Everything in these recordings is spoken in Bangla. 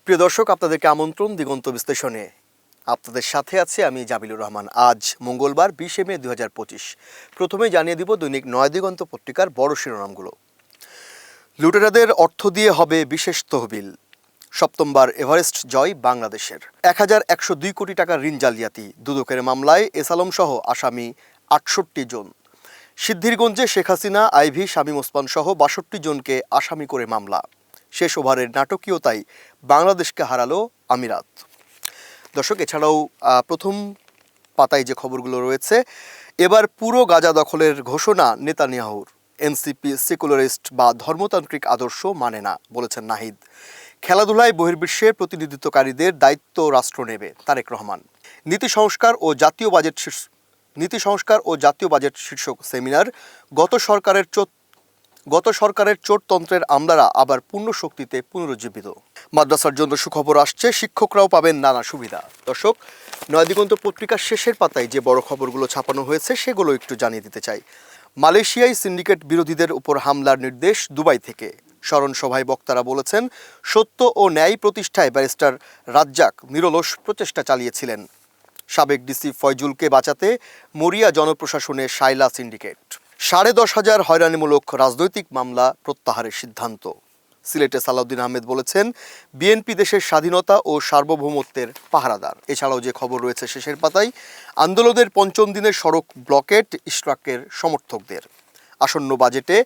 প্রিয় দর্শক, আপনাদেরকে আমন্ত্রণ দিগন্ত বিশ্লেষণে। আপনাদের সাথে আছে আমি জামিলুর রহমান। আজ মঙ্গলবার 20 মে 2025। প্রথমেই জানিয়ে দিব দৈনিক নয় দিগন্ত পত্রিকার বড় শিরোনামগুলো। লুটেরাদের অর্থ দিয়ে হবে বিশেষ তহবিল। সপ্তমবার এভারেস্ট জয় বাংলাদেশের। 1102 কোটি টাকার ঋণ জালিয়াতি, দুদকের মামলায় এস আলম সহ আসামি 68 জন। সিদ্ধিরগঞ্জে শেখ হাসিনা, আইভি, শামীম ওসমান সহ 62 জনকে আসামি করে মামলা। শেষ ওভারের নাটকীয়তাই বাংলাদেশকে হারালো আমিরাত। দর্শক, এছাড়াও প্রথম পাতায় যে খবরগুলো রয়েছে, এবার পুরো গাজা দখলের ঘোষণা নেতানিয়াহুর। এনসিপি সেকুলারিস্ট বা ধর্মতান্ত্রিক আদর্শ মানে না, বলেছেন নাহিদ। খেলাধুলায় বহির্বিশ্বের প্রতিনিধিত্বকারীদের দায়িত্ব রাষ্ট্র নেবে, তারেক রহমান। নীতি সংস্কার ও জাতীয় বাজেট শীর্ষক সেমিনার। গত সরকারের চোরতন্ত্রের আমলারা আবার পূর্ণ শক্তিতে পুনরুজ্জীবিত। মাদ্রাসার জন্য সুখবর আসছে, শিক্ষকরাও পাবেন নানা সুবিধা। দর্শক, নয় দিগন্ত পত্রিকার শেষের পাতায় যে বড় খবরগুলো ছাপানো হয়েছে সেগুলো একটু জানিয়ে দিতে চাই। মালয়েশিয়ায় সিন্ডিকেট বিরোধীদের উপর হামলার নির্দেশ দুবাই থেকে। স্মরণ সভায় বক্তারা বলেছেন, সত্য ও ন্যায় প্রতিষ্ঠায় ব্যারিস্টার রাজ্জাক নিরলস প্রচেষ্টা চালিয়েছিলেন। সাবেক ডিসি ফয়জুলকে বাঁচাতে মরিয়া জনপ্রশাসনে শায়লা সিন্ডিকেট। 10,500 হয়রানিমূলক রাজনৈতিক মামলা প্রত্যাহারের সিদ্ধান্ত। সিলেটে সালাউদ্দিন আহমেদ বলেছেন, বিএনপি দেশের স্বাধীনতা ও সার্বভৌমত্বের পাহারাদার। এছাড়াও যে খবর রয়েছে শেষের পাতায়, আন্দোলনের পঞ্চম দিনের সড়ক ব্লকেট ইশরাকের সমর্থকদের। আসন্ন বাজেটে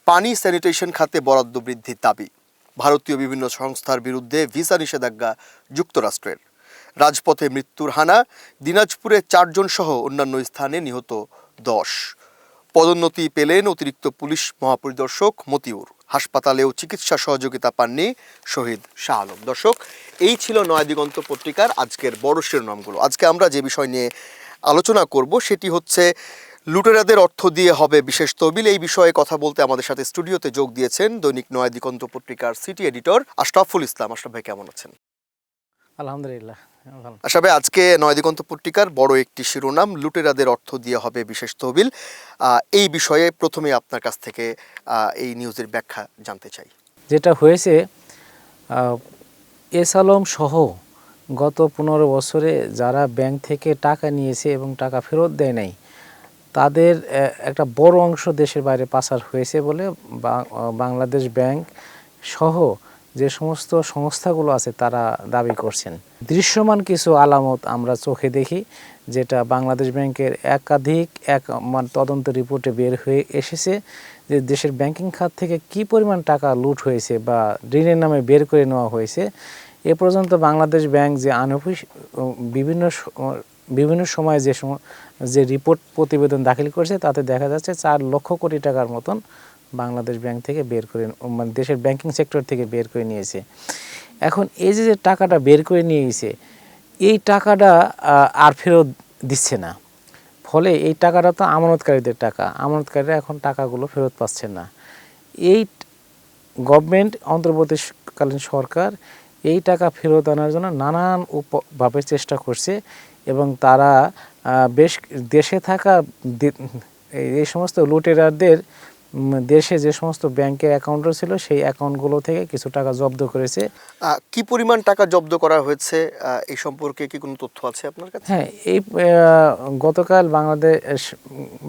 পানি স্যানিটেশন খাতে বরাদ্দ বৃদ্ধির দাবি। ভারতীয় বিভিন্ন সংস্থার বিরুদ্ধে ভিসা নিষেধাজ্ঞা যুক্তরাষ্ট্রের। রাজপথে মৃত্যুর হানা, দিনাজপুরে 4 জন সহ অন্যান্য স্থানে নিহত 10। পদোন্নতি পেলেন অতিরিক্ত পুলিশ মহাপরিদর্শক মতিউর। হাসপাতালেও চিকিৎসা সহযোগিতা পাননি শহীদ শাহ আলম। দর্শক, এই ছিল নয় দিগন্ত পত্রিকার আজকের বড় শিরোনামগুলো। আজকে আমরা যে বিষয় নিয়ে আলোচনা করব সেটি হচ্ছে লুটেরাদের অর্থ দিয়ে হবে বিশেষ তহবিল। এই বিষয়ে কথা বলতে আমাদের সাথে স্টুডিওতে যোগ দিয়েছেন দৈনিক নয় দিগন্ত পত্রিকার সিটি এডিটর আশরাফুল ইসলাম। আশরাফ ভাই, কেমন আছেন? আলহামদুলিল্লাহ। আশরাফ ভাই, আজকে নয় দিগন্ত পত্রিকার বড় একটি শিরোনাম, লুটেরাদের অর্থ দিয়ে হবে বিশেষ তহবিল। এই বিষয়ে প্রথমে আপনার কাছ থেকে এই নিউজের ব্যাখ্যা জানতে চাই। যেটা হয়েছে, এস আলম সহ গত 15 বছরে যারা ব্যাংক থেকে টাকা নিয়েছে এবং টাকা ফেরত দেয় নাই, তাদের একটা বড় অংশ দেশের বাইরে পাচার হয়েছে বলে বাংলাদেশ ব্যাংক সহ যে সমস্ত সংস্থাগুলো আছে তারা দাবি করছেন। দৃশ্যমান কিছু আলামত আমরা চোখে দেখি, যেটা বাংলাদেশ ব্যাংকের একাধিক তদন্ত রিপোর্টে বের হয়ে এসেছে যে দেশের ব্যাংকিং খাত থেকে কি পরিমাণ টাকা লুট হয়েছে বা ঋণের নামে বের করে নেওয়া হয়েছে। এ পর্যন্ত বাংলাদেশ ব্যাংক যে বিভিন্ন সময় যে রিপোর্ট প্রতিবেদন দাখিল করেছে তাতে দেখা যাচ্ছে 4 লক্ষ কোটি টাকার মতন বাংলাদেশ ব্যাংক থেকে বের করে, মানে দেশের ব্যাংকিং সেক্টর থেকে বের করে নিয়েছে। এখন এই যে টাকাটা বের করে নিয়েছে, এই টাকাটা আর ফেরত দিচ্ছে না। ফলে এই টাকাটা তো আমানতকারীদের টাকা, আমানতকারীরা এখন টাকাগুলো ফেরত পাচ্ছে না। এই গভর্নমেন্ট, অন্তর্বর্তীকালীন সরকার এই টাকা ফেরত আনার জন্য নানান ভাবে চেষ্টা করছে এবং তারা বেশ দেশে থাকা এই সমস্ত লুটেরারদের দেশে যে সমস্ত ব্যাংকের অ্যাকাউন্ট ছিল সেই অ্যাকাউন্টগুলো থেকে কিছু টাকা জব্দ করেছে। কি পরিমাণ টাকা জব্দ করা হয়েছে এই সম্পর্কে কি কোনো তথ্য আছে আপনার কাছে? হ্যাঁ, এই গতকাল বাংলাদেশ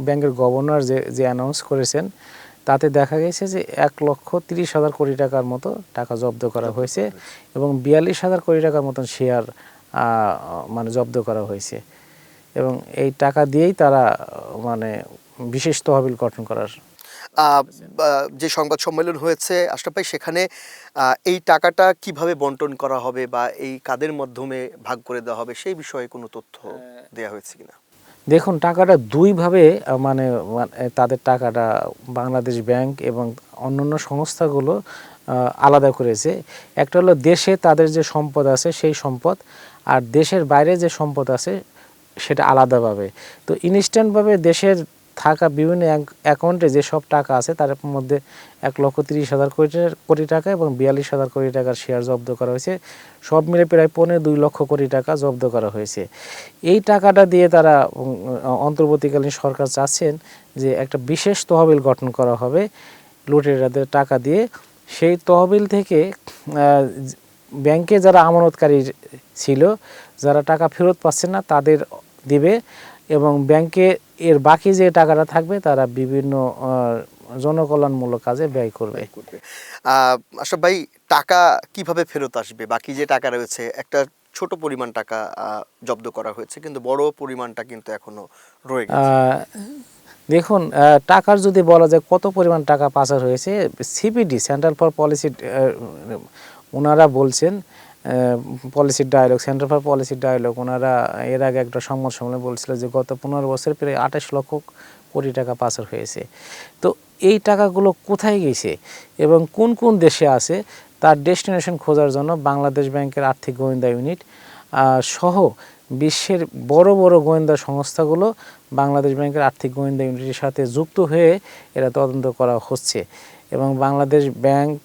ব্যাংকের গভর্নর যে অ্যানাউন্স করেছেন তাতে দেখা গেছে যে 1,30,000 কোটি টাকার মতো টাকা জব্দ করা হয়েছে এবং 42,000 কোটি টাকার মতন শেয়ার জব্দ করা হয়েছে এবং এই টাকা দিয়েই তারা বিশেষ তহবিল গঠন করার যে সংবাদ সম্মেলন হয়েছে আশরাফ ভাই, সেখানে এই টাকাটা কিভাবে বন্টন করা হবে বা এই কাদের মাধ্যমে ভাগ করে দেওয়া হবে সেই বিষয়ে কোনো তথ্য দেওয়া হয়েছে কিনা? দেখুন, টাকাটা দুইভাবে তাদের টাকাটা বাংলাদেশ ব্যাংক এবং অন্যান্য সংস্থাগুলো আলাদা করেছে। একটা হলো দেশে তাদের যে সম্পদ আছে সেই সম্পদ, আর দেশের বাইরে যে সম্পদ আছে সেটা আলাদাভাবে। তো ইনস্ট্যান্টভাবে দেশের থাকা বিভিন্ন অ্যাকাউন্টে যে সব টাকা আছে তার মধ্যে 1,30,000 কোটি টাকা এবং 42,000 কোটি টাকার শেয়ার জব্দ করা হয়েছে। সব মিলে প্রায় 2.25 লক্ষ কোটি টাকা জব্দ করা হয়েছে। এই টাকাটা দিয়ে তারা অন্তর্বর্তীকালীন সরকার চাচ্ছেন যে একটা বিশেষ তহবিল গঠন করা হবে লুটেরাদের টাকা দিয়ে। সেই তহবিল থেকে ব্যাংকে যারা আমানতকারী ছিল, যারা টাকা ফেরত পাচ্ছে না তাদের দিবে, এবং ব্যাংকে এর বাকি যে টাকাটা থাকবে তারা বিভিন্ন জনকল্যাণমূলক কাজে ব্যয় করবে। আশরাফ ভাই, টাকা কিভাবে ফেরত আসবে? বাকি যে টাকা রয়েছে, একটা ছোট পরিমাণ টাকা জব্দ করা হয়েছে, কিন্তু বড় পরিমাণটা কিন্তু এখনো রয়ে গেছে। দেখুন, টাকার যদি বলা যায় কত পরিমাণ টাকা পাচার হয়েছে, সিপিডি সেন্ট্রাল ফর পলিসি ওনারা বলছেন, policy dialogue, centre for policy dialogue, ওনারা এর আগে একটা সংবাদ সম্মেলনে বলছিল যে গত 15 বছর প্রায় 28 লক্ষ কোটি টাকা পাচার হয়েছে। তো এই টাকাগুলো কোথায় গেছে এবং কোন কোন দেশে আছে তার ডেস্টিনেশন খোঁজার জন্য বাংলাদেশ ব্যাংকের আর্থিক গোয়েন্দা ইউনিট সহ বিশ্বের বড় বড় গোয়েন্দা সংস্থাগুলো বাংলাদেশ ব্যাংকের আর্থিক গোয়েন্দা ইউনিটের সাথে যুক্ত হয়ে এরা তদন্ত করা হচ্ছে। এবং বাংলাদেশ ব্যাংক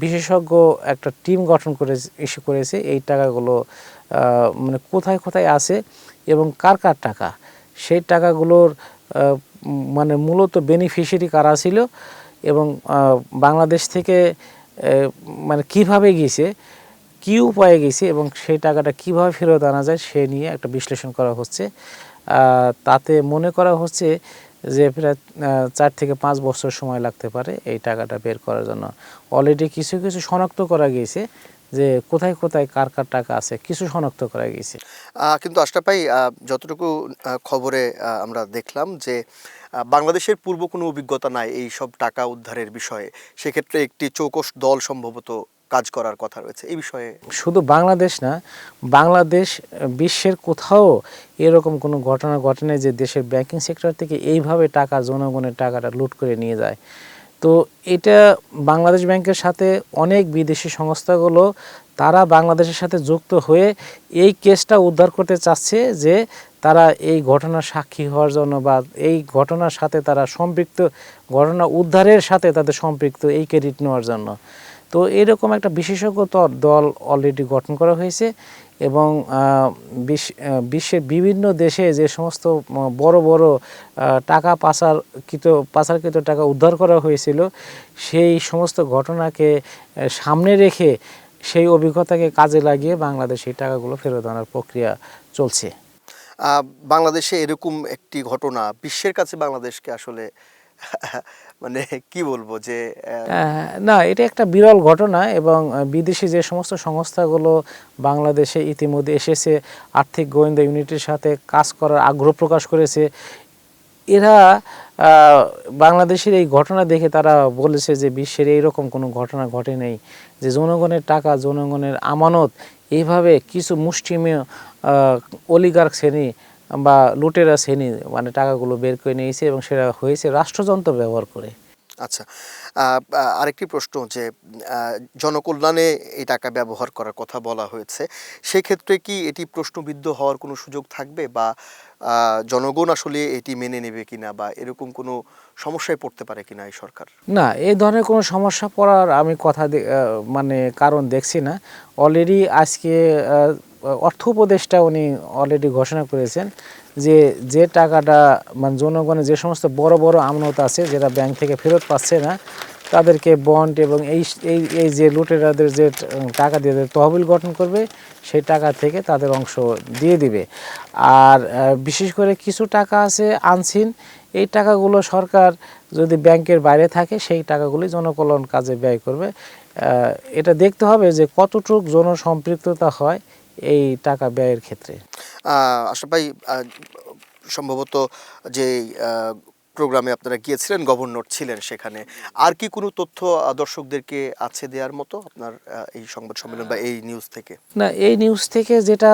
বিশেষজ্ঞ একটা টিম গঠন করে ইস্যু করেছে এই টাকাগুলো মানে কোথায় কোথায় আছে এবং কার কার টাকা, সেই টাকাগুলোর মানে মূলত বেনিফিশিয়ারি কারা ছিল এবং বাংলাদেশ থেকে মানে কিভাবে গিয়েছে, কী উপায়ে গেছে এবং সেই টাকাটা কিভাবে ফেরত আনা যায় সে নিয়ে একটা বিশ্লেষণ করা হচ্ছে। তাতে মনে করা হচ্ছে যে প্রায় 4 থেকে 5 বছর সময় লাগতে পারে এই টাকাটা বের করার জন্য। অলরেডি কিছু কিছু শনাক্ত করা গিয়েছে যে কোথায় কোথায় কার কার টাকা আছে, কিছু শনাক্ত করা গিয়েছে। কিন্তু আশরাফ ভাই, যতটুকু খবরে আমরা দেখলাম যে বাংলাদেশের পূর্ব কোনো অভিজ্ঞতা নাই এই সব টাকা উদ্ধারের বিষয়ে। সেক্ষেত্রে একটি চৌকস দল সম্ভবত কাজ করার কথা রয়েছে এই বিষয়ে। শুধু বাংলাদেশ না, বাংলাদেশ বিশ্বের কোথাও এরকম কোনো ঘটনা ঘটেনি যে দেশের ব্যাংকিং সেক্টর থেকে এইভাবে টাকা, জনগণের টাকাটা লুট করে নিয়ে যায়। তো এটা বাংলাদেশ ব্যাংকের সাথে অনেক বিদেশি সংস্থাগুলো তারা বাংলাদেশের সাথে যুক্ত হয়ে এই কেসটা উদ্ধার করতে চাচ্ছে, যে তারা এই ঘটনার সাক্ষী হওয়ার জন্য বা এই ঘটনার সাথে তারা সম্পৃক্ত, ঘটনা উদ্ধারের সাথে তাদের সম্পৃক্ত, এই ক্রেডিট নেওয়ার জন্য। তো এরকম একটা বিশেষজ্ঞ দল অলরেডি গঠন করা হয়েছে এবং বিশ্বের বিভিন্ন দেশে যে সমস্ত বড় বড় টাকা পাচারকৃত টাকা উদ্ধার করা হয়েছিল সেই সমস্ত ঘটনাকে সামনে রেখে সেই অভিজ্ঞতাকে কাজে লাগিয়ে বাংলাদেশ এই টাকাগুলো ফেরত আনার প্রক্রিয়া চলছে। বাংলাদেশে এরকম একটি ঘটনা বিশ্বের কাছে বাংলাদেশকে আসলে মানে কি বলবো যে না, এটা একটা বিরল ঘটনা এবং বিদেশি যে সমস্ত সংস্থাগুলো বাংলাদেশে ইতিমধ্যে এসেছে, আর্থিক গোয়েন্দা ইউনিটের সাথে কাজ করার আগ্রহ প্রকাশ করেছে, এরা বাংলাদেশের এই ঘটনা দেখে তারা বলেছে যে বিশ্বের এইরকম কোনো ঘটনা ঘটে নেই, যে জনগণের টাকা, জনগণের আমানত এইভাবে কিছু মুষ্টিমেয় অলিগার্ক শ্রেণী বা লুটেরা শ্রেণী মানে টাকাগুলো বের করে নিয়েছে এবং সেটা হয়েছে রাষ্ট্রযন্ত্র ব্যবহার করে। আচ্ছা, আরেকটি প্রশ্ন যে জনকল্যাণে এই টাকা ব্যবহার করার কথা বলা হয়েছে, সেক্ষেত্রে কি এটি প্রশ্নবিদ্ধ হওয়ার কোনো সুযোগ থাকবে বা জনগণ আসলে এটি মেনে নেবে কিনা বা এরকম কোনো সমস্যায় পড়তে পারে কিনা এই সরকার? না, এই ধরনের কোনো সমস্যা পড়ার আমি মানে কারণ দেখছি না। অলরেডি আজকে অর্থ উপদেষ্টা উনি অলরেডি ঘোষণা করেছেন যে যে টাকাটা মানে জনগণের যে সমস্ত বড় বড় আমানত আছে যেটা ব্যাংক থেকে ফেরত পাচ্ছে না তাদেরকে বন্ড এবং এই যে লুটেরাদের যে টাকা দিয়ে তহবিল গঠন করবে সেই টাকা থেকে তাদের অংশ দিয়ে দিবে। আর বিশেষ করে কিছু টাকা আছে আনসিন, এই টাকাগুলো সরকার যদি ব্যাংকের বাইরে থাকে সেই টাকাগুলি জনকল্যাণ কাজে ব্যয় করবে। এটা দেখতে হবে যে কতটুক জনসম্পৃক্ততা হয় এই টাকা ব্যয়ের ক্ষেত্রে। আশরাফ ভাই, সম্ভবত যে প্রোগ্রামে আপনারা গিয়েছিলেন, গভর্নর ছিলেন সেখানে, আর কি কোনো তথ্য দর্শকদেরকে আছে দেওয়ার মতো আপনার এই সংবাদ সম্মেলন বা এই নিউজ থেকে? না, এই নিউজ থেকে যেটা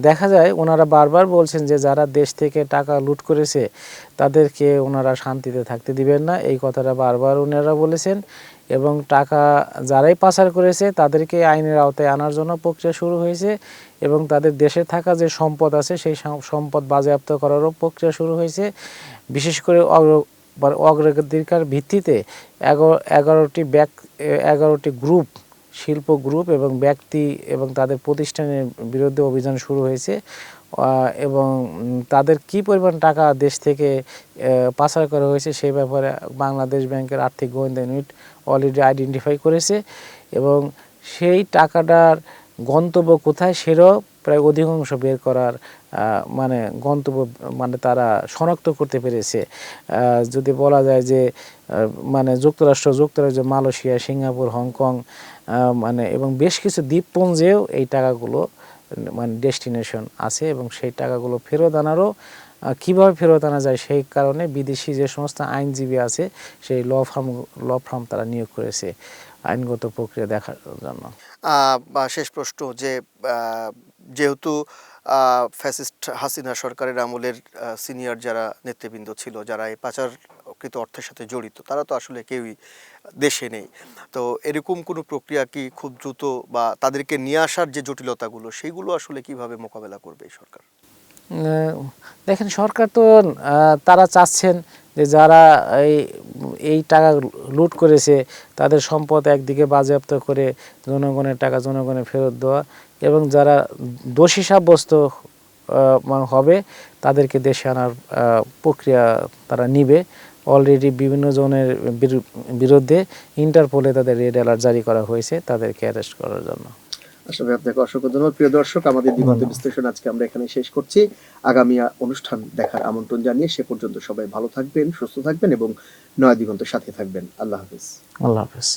দেখা যায় ওনারা বারবার বলছেন যে যারা দেশ থেকে টাকা লুট করেছে তাদেরকে ওনারা শান্তিতে থাকতে দিবেন না, এই কথাটা বারবার ওনারা বলেছেন। এবং টাকা যারাই পাচার করেছে তাদেরকে আইনের আওতায় আনার জন্য প্রক্রিয়া শুরু হয়েছে এবং তাদের দেশে থাকা যে সম্পদ আছে সেই সম্পদ বাজেয়াপ্ত করারও প্রক্রিয়া শুরু হয়েছে। বিশেষ করে অগ্রাধিকার ভিত্তিতে 11টি গ্রুপ, শিল্প গ্রুপ এবং ব্যক্তি এবং তাদের প্রতিষ্ঠানের বিরুদ্ধে অভিযান শুরু হয়েছে এবং তাদের কি পরিমাণ টাকা দেশ থেকে পাচার করা হয়েছে সেই ব্যাপারে বাংলাদেশ ব্যাংকের আর্থিক গোয়েন্দা ইউনিট অলরেডি আইডেন্টিফাই করেছে এবং সেই টাকাটার গন্তব্য কোথায় সেটাও প্রায় অধিকাংশ বের করার মানে গন্তব্য মানে তারা শনাক্ত করতে পেরেছে। যদি বলা যায় যে মানে যুক্তরাজ্য, মালয়েশিয়া, সিঙ্গাপুর, হংকং মানে এবং বেশ কিছু দ্বীপপুঞ্জেও এই টাকাগুলো মানে ডেস্টিনেশন আছে এবং সেই টাকাগুলো ফেরত আনারও কীভাবে ফেরত আনা যায় সেই কারণে বিদেশি যে সমস্ত আইনজীবী আছে সেই ল ফার্ম তারা নিয়োগ করেছে আইনগত প্রক্রিয়া দেখার জন্য। বা শেষ প্রশ্ন যে যেহেতু ফ্যাসিস্ট হাসিনা সরকারের আমলের সিনিয়র যারা নেতৃবৃন্দ ছিল, যারা এই পাচারকৃত অর্থের সাথে জড়িত, তারা তো আসলে কেউই দেশে নেই। তো এরকম কোনো প্রক্রিয়া কি খুব দ্রুত বা তাদেরকে নিয়ে আসার যে জটিলতাগুলো সেইগুলো আসলে কিভাবে মোকাবেলা করবে এই সরকার? দেখেন, সরকার তো তারা চাচ্ছেন যে যারা এই টাকা লুট করেছে তাদের সম্পদ একদিকে বাজেয়াপ্ত করে জনগণের টাকা জনগণে ফেরত দেওয়া, এবং যারা দোষী সাব্যস্ত হবে তাদেরকে দেশে আনার প্রক্রিয়া তারা নিবে। অলরেডি বিভিন্ন জনের বিরুদ্ধে ইন্টারপোলে তাদের রেড অ্যালার্ট জারি করা হয়েছে তাদেরকে অ্যারেস্ট করার জন্য। আসলে আপনাকে অসংখ্য ধন্যবাদ। প্রিয় দর্শক, আমাদের দিগন্ত বিশ্লেষণ আজকে আমরা এখানে শেষ করছি। আগামী অনুষ্ঠান দেখার আমন্ত্রণ জানিয়ে সে পর্যন্ত সবাই ভালো থাকবেন, সুস্থ থাকবেন এবং নয়া দিগন্তের সাথে থাকবেন। আল্লাহ হাফেজ। আল্লাহ হাফেজ।